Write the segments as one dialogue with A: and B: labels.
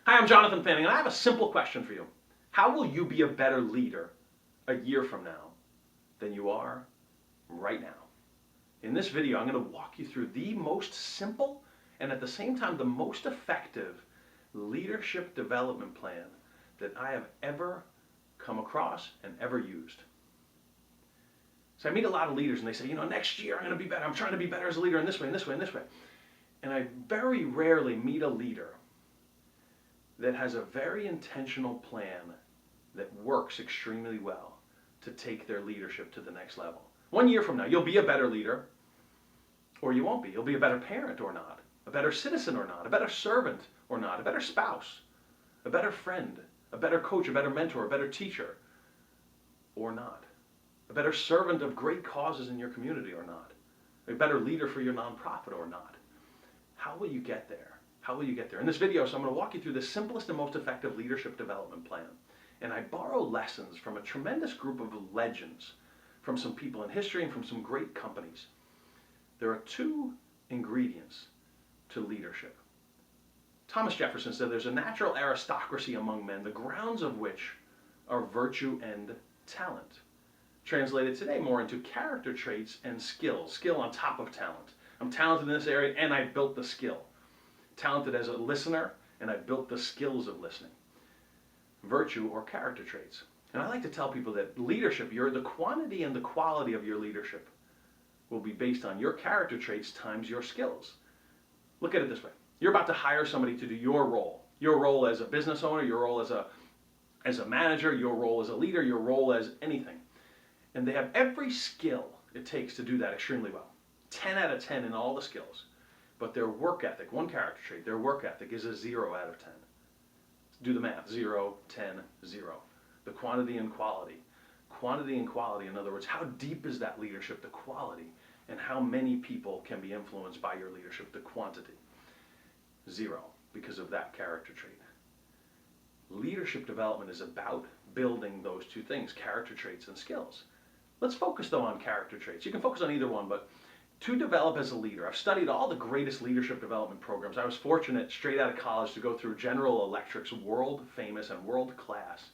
A: Hi, I'm Jonathan Fanning, and I have a simple question for you. How will you be a better leader a year from now than you are right now? In this video, I'm going to walk you through the most simple and at the same time the most effective leadership development plan that I have ever come across and ever used. So I meet a lot of leaders and they say, next year I'm going to be better. I'm trying to be better as a leader in this way, and this way, and this way. And I very rarely meet a leader that has a very intentional plan that works extremely well to take their leadership to the next level. 1 year from now, you'll be a better leader, or you won't be. You'll be a better parent or not, a better citizen or not, a better servant or not, a better spouse, a better friend, a better coach, a better mentor, a better teacher or not, a better servant of great causes in your community or not, a better leader for your nonprofit or not. How will you get there? How will you get there? In this video, so I'm going to walk you through the simplest and most effective leadership development plan. And I borrow lessons from a tremendous group of legends, from some people in history and from some great companies. There are two ingredients to leadership. Thomas Jefferson said there's a natural aristocracy among men, the grounds of which are virtue and talent. Translated today more into character traits and skills. Skill on top of talent. I'm talented in this area and I built the skill. Talented as a listener, and I built the skills of listening. Virtue or character traits. And I like to tell people that leadership, the quantity and the quality of your leadership will be based on your character traits times your skills. Look at it this way. You're about to hire somebody to do your role as a business owner, your role as a manager, your role as a leader, your role as anything. And they have every skill it takes to do that extremely well. 10 out of 10 in all the skills. But their work ethic, one character trait, their work ethic is a 0 out of 10. Do the math, 0, 10, 0. The quantity and quality. Quantity and quality, in other words, how deep is that leadership, the quality, and how many people can be influenced by your leadership, the quantity. 0, because of that character trait. Leadership development is about building those two things, character traits and skills. Let's focus though on character traits. You can focus on either one, but to develop as a leader, I've studied all the greatest leadership development programs. I was fortunate straight out of college to go through General Electric's world famous and world-class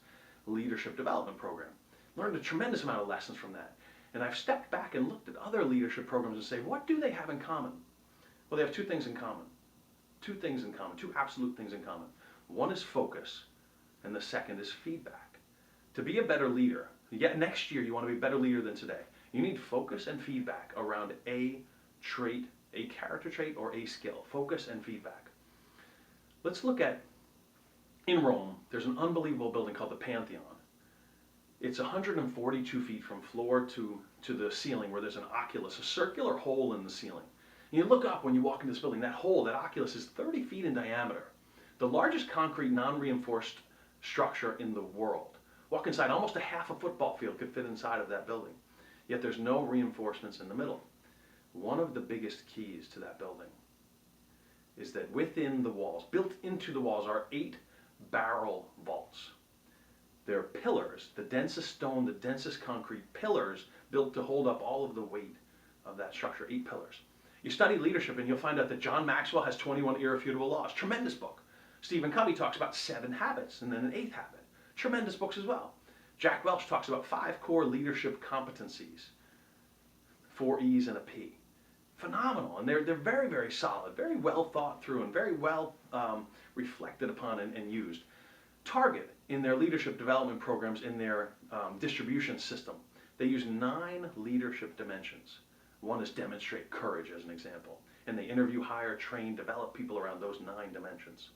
A: leadership development program. Learned a tremendous amount of lessons from that. And I've stepped back and looked at other leadership programs and say, what do they have in common? Well, they have two things in common. Two things in common, two absolute things in common. One is focus, and the second is feedback. To be a better leader, yet next year you want to be a better leader than today. You need focus and feedback around a trait, a character trait, or a skill. Focus and feedback. Let's look at, in Rome, there's an unbelievable building called the Pantheon. It's 142 feet from floor to the ceiling where there's an oculus, a circular hole in the ceiling. And you look up when you walk into this building, that hole, that oculus is 30 feet in diameter. The largest concrete non-reinforced structure in the world. Walk inside, almost a half a football field could fit inside of that building. Yet there's no reinforcements in the middle. One of the biggest keys to that building is that within the walls, built into the walls, are 8 barrel vaults. They're pillars, the densest stone, the densest concrete pillars built to hold up all of the weight of that structure, 8 pillars. You study leadership and you'll find out that John Maxwell has 21 irrefutable laws. Tremendous book. Stephen Covey talks about 7 habits and then an 8th habit. Tremendous books as well. Jack Welch talks about 5 core leadership competencies, 4 E's and a P. Phenomenal, and they're very, very solid, very well thought through, and very well reflected upon and used. Target, in their leadership development programs, in their distribution system, they use 9 leadership dimensions. One is demonstrate courage, as an example, and they interview, hire, train, develop people around those 9 dimensions.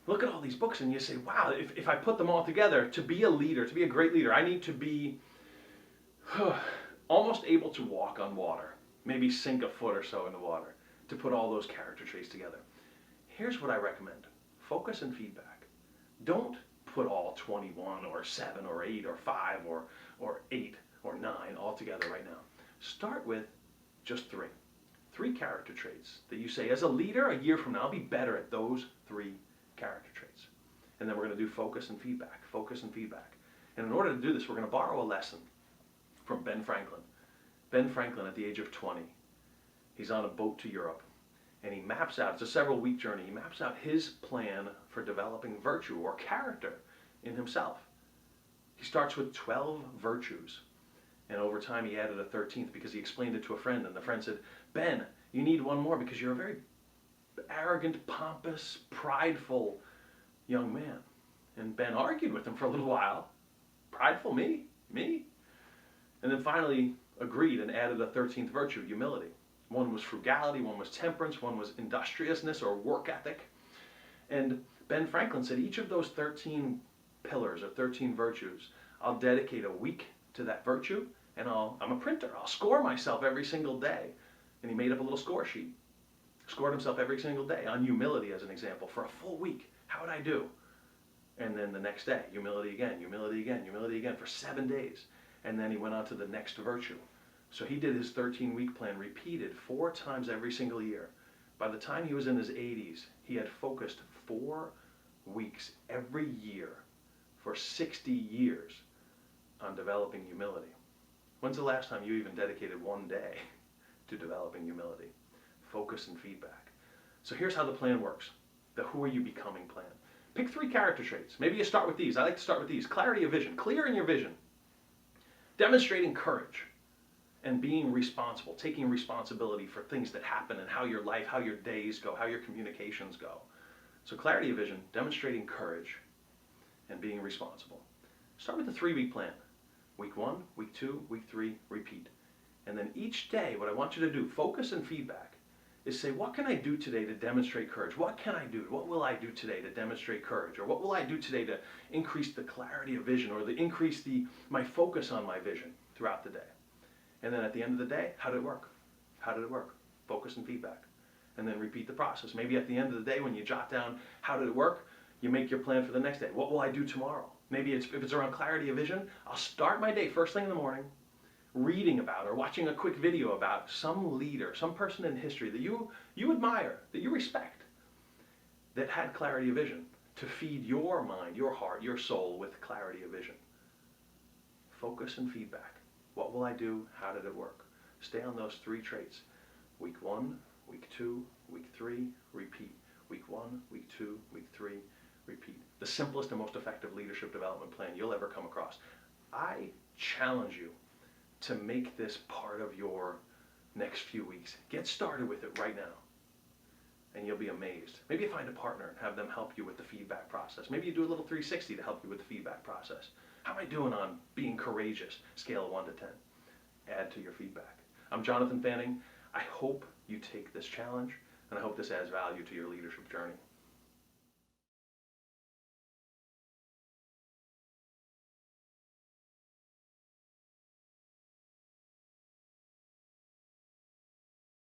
A: Look at all these books and you say, wow, if I put them all together, to be a leader, to be a great leader, I need to be almost able to walk on water, maybe sink a foot or so in the water, to put all those character traits together. Here's what I recommend. Focus and feedback. Don't put all 21 or 7 or 8 or 5 or 8 or 9 all together right now. Start with just 3. 3 character traits that you say, as a leader, a year from now, I'll be better at those 3 character traits. And then we're going to do focus and feedback, focus and feedback. And in order to do this, we're going to borrow a lesson from Ben Franklin. Ben Franklin, at the age of 20, he's on a boat to Europe, And he maps out, it's a several week journey, he maps out his plan for developing virtue or character in himself. He starts with 12 virtues. And over time he added a 13th because he explained it to a friend. And the friend said, Ben, you need one more because you're a very arrogant, pompous, prideful young man. And Ben argued with him for a little while. Prideful? Me? Me? And then finally agreed and added a 13th virtue, humility. One was frugality, one was temperance, one was industriousness or work ethic. And Ben Franklin said each of those 13 pillars or 13 virtues, I'll dedicate a week to that virtue, and I'm a printer. I'll score myself every single day. And he made up a little score sheet. Scored himself every single day on humility as an example for a full week. How would I do? And then the next day, humility again, humility again, humility again for 7 days. And then he went on to the next virtue. So he did his 13-week plan repeated 4 times every single year. By the time he was in his 80s, he had focused 4 weeks every year for 60 years on developing humility. When's the last time you even dedicated 1 day to developing humility? Focus and feedback. So here's how the plan works. The who are you becoming plan. Pick 3 character traits. Maybe you start with these. I like to start with these. Clarity of vision. Clear in your vision. Demonstrating courage and being responsible. Taking responsibility for things that happen and how your life, how your days go, how your communications go. So clarity of vision, demonstrating courage, and being responsible. Start with the 3-week plan. Week 1, week 2, week 3, repeat. And then each day, what I want you to do, focus and feedback, is say, what can I do today to demonstrate courage? What can I do? What will I do today to demonstrate courage? Or what will I do today to increase the clarity of vision or to increase my focus on my vision throughout the day? And then at the end of the day, how did it work? How did it work? Focus and feedback. And then repeat the process. Maybe at the end of the day when you jot down how did it work, you make your plan for the next day. What will I do tomorrow? Maybe if it's around clarity of vision, I'll start my day first thing in the morning reading about or watching a quick video about some leader, some person in history that you admire, that you respect, that had clarity of vision to feed your mind, your heart, your soul with clarity of vision. Focus and feedback. What will I do? How did it work? Stay on those 3 traits. Week 1, week 2, week 3, repeat. Week 1, week 2, week 3, repeat. The simplest and most effective leadership development plan you'll ever come across. I challenge you to make this part of your next few weeks. Get started with it right now, and you'll be amazed. Maybe you find a partner and have them help you with the feedback process. Maybe you do a little 360 to help you with the feedback process. How am I doing on being courageous? Scale of 1 to 10. Add to your feedback. I'm Jonathan Fanning. I hope you take this challenge, and I hope this adds value to your leadership journey.